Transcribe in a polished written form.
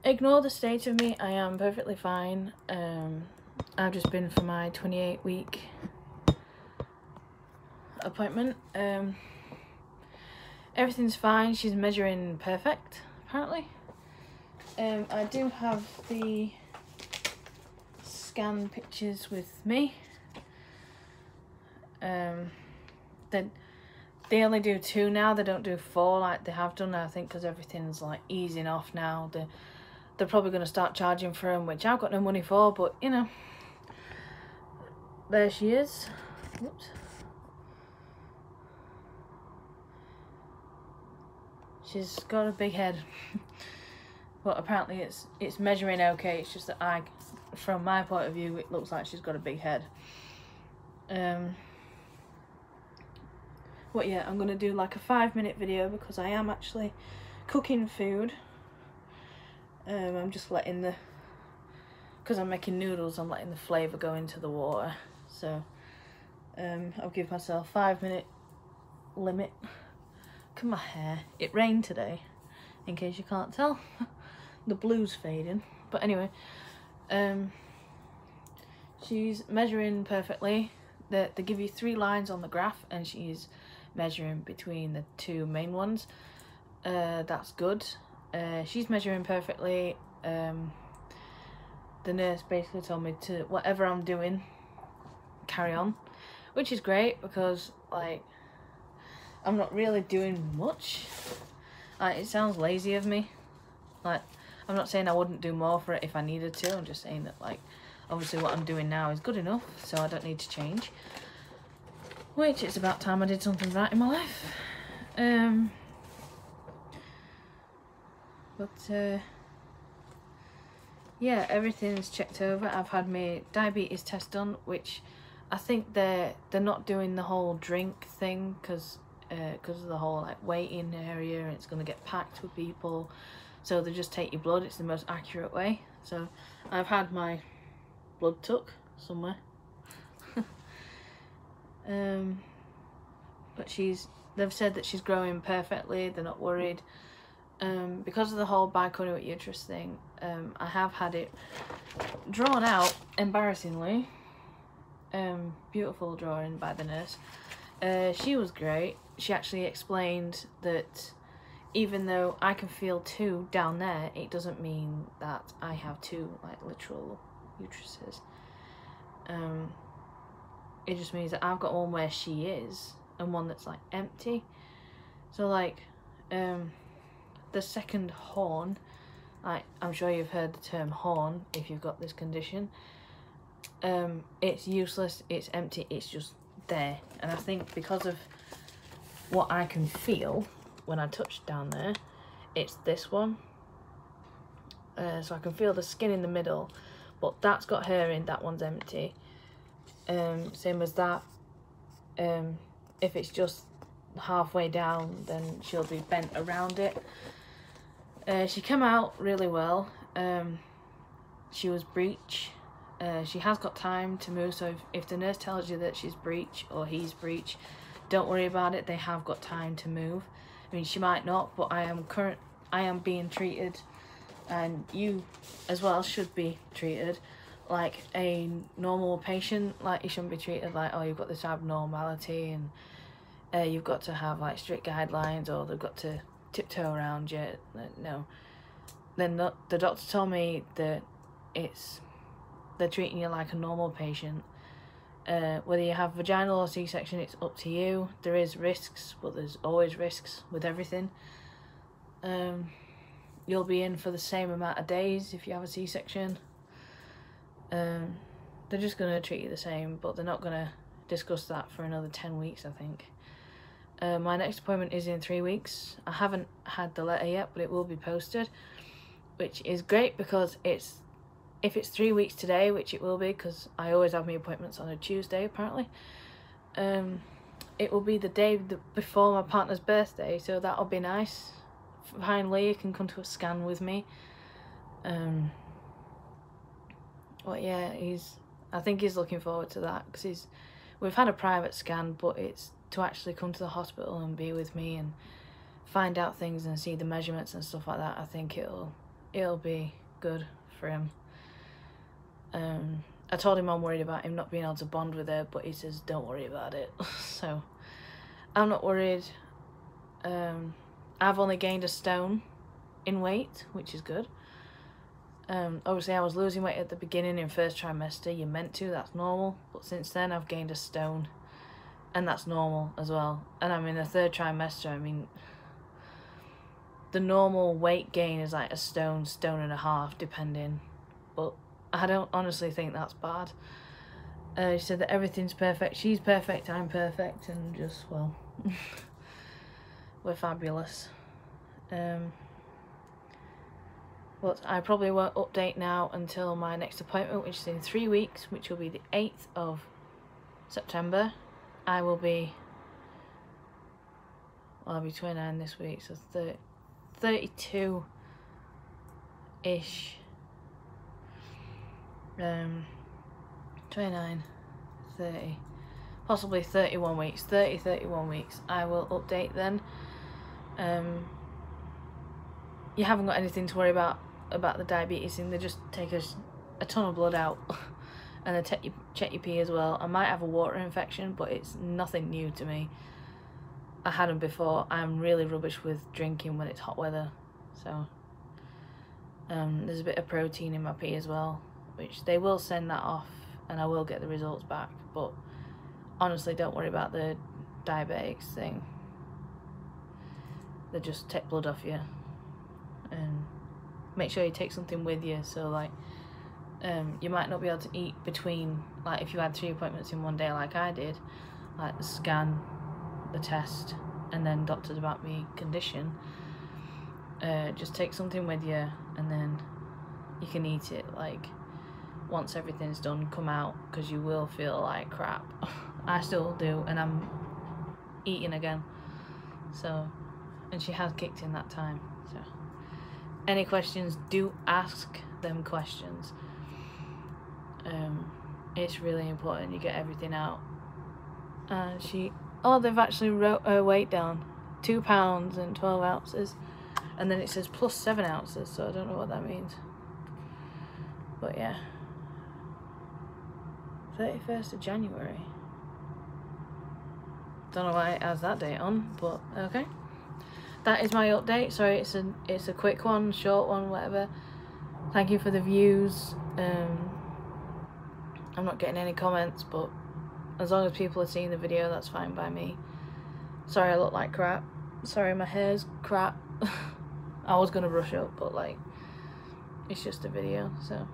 ignore the state of me. I am perfectly fine. I've just been for my 28-week appointment. Everything's fine. She's measuring perfect, apparently. I do have the scan pictures with me. They only do 2 now. They don't do 4 like they have done, I think, because everything's like easing off now. They're probably going to start charging for them, which I've got no money for, but you know, there she is. Oops. She's got a big head. But apparently it's measuring okay. It's just that from my point of view, it looks like she's got a big head. But yeah, I'm gonna do like a 5-minute video because I am actually cooking food. I'm just letting because I'm making noodles, I'm letting the flavour go into the water. So I'll give myself a 5-minute limit. Look at my hair. It rained today, in case you can't tell. The blue's fading. But anyway, she's measuring perfectly. They give you 3 lines on the graph, and she's measuring between the 2 main ones. That's good. She's measuring perfectly. The nurse basically told me to, whatever I'm doing, carry on, which is great because like I'm not really doing much. It sounds lazy of me. Like, I'm not saying I wouldn't do more for it if I needed to. I'm just saying that, like, obviously what I'm doing now is good enough, so I don't need to change. Which, it's about time I did something right in my life. Yeah, everything's checked over. I've had my diabetes test done, which I think they're not doing the whole drink thing because of the whole like waiting area, and it's going to get packed with people, so they just take your blood. It's the most accurate way. So I've had my blood took somewhere. But they've said that she's growing perfectly. They're not worried. Because of the whole bicornuate uterus thing, I have had it drawn out, embarrassingly. Beautiful drawing by the nurse. She was great. She actually explained that even though I can feel 2 down there, it doesn't mean that I have 2 like literal uteruses. It just means that I've got one where she is and one that's like empty. So like the second horn, like I'm sure you've heard the term horn if you've got this condition. It's useless, it's empty, it's just there. And I think because of what I can feel when I touch down there, it's this one. So I can feel the skin in the middle, but that's got hair in, that one's empty. Same as that. If it's just halfway down, then she'll be bent around it. She came out really well. She was breech. She has got time to move, so if the nurse tells you that she's breech or he's breech, don't worry about it. They have got time to move. I mean, she might not, but I am being treated, and you as well should be treated like a normal patient. Like, you shouldn't be treated like, oh, you've got this abnormality and you've got to have like strict guidelines, or they've got to tiptoe around you. No. Then the doctor told me that they're treating you like a normal patient. Whether you have vaginal or C-section, it's up to you. There is risks, but there's always risks with everything. You'll be in for the same amount of days if you have a C-section. They're just going to treat you the same, but they're not going to discuss that for another 10 weeks, I think. My next appointment is in 3 weeks. I haven't had the letter yet, but it will be posted, which is great because if it's 3 weeks today, which it will be because I always have my appointments on a Tuesday apparently, it will be the day before my partner's birthday, so that'll be nice. Finally, you can come to a scan with me. But yeah, I think he's looking forward to that because we've had a private scan, but it's to actually come to the hospital and be with me and find out things and see the measurements and stuff like that. I think it'll it'll be good for him. I told him I'm worried about him not being able to bond with her, but he says don't worry about it. So I'm not worried. I've only gained a stone in weight, which is good. Obviously I was losing weight at the beginning in first trimester. You're meant to, that's normal. But since then I've gained a stone, and that's normal as well. And I'm in the third trimester. I mean, the normal weight gain is like a stone, stone and a half, depending. But I don't honestly think that's bad. She said that everything's perfect. She's perfect, I'm perfect, and just, well, we're fabulous. But I probably won't update now until my next appointment, which is in 3 weeks, which will be the 8th of September. I'll be 29 this week, so 32-ish. 29, 30, possibly 31 weeks, 31 weeks. I will update then. You haven't got anything to worry about the diabetes thing. They just take a ton of blood out and they check your pee as well. I might have a water infection, but it's nothing new to me. I had them before. I'm really rubbish with drinking when it's hot weather, so there's a bit of protein in my pee as well, which they will send that off and I will get the results back. But honestly, don't worry about the diabetics thing. They just take blood off you, and make sure you take something with you. So like you might not be able to eat between, like if you had 3 appointments in one day like I did, like the scan, the test, and then doctors about me condition. Just take something with you, and then you can eat it like once everything's done. Come out, because you will feel like crap. I still do, and I'm eating again. So, and she has kicked in that time. So any questions, do ask them questions. It's really important you get everything out. And they've actually wrote her weight down, 2 pounds and 12 ounces, and then it says plus 7 ounces, so I don't know what that means. But yeah, 31st of January. Don't know why it has that date on, but okay. That is my update. Sorry, it's a quick one, short one, whatever. Thank you for the views. I'm not getting any comments, but as long as people are seeing the video, that's fine by me. Sorry I look like crap. Sorry my hair's crap. I was gonna brush up, but like, it's just a video, so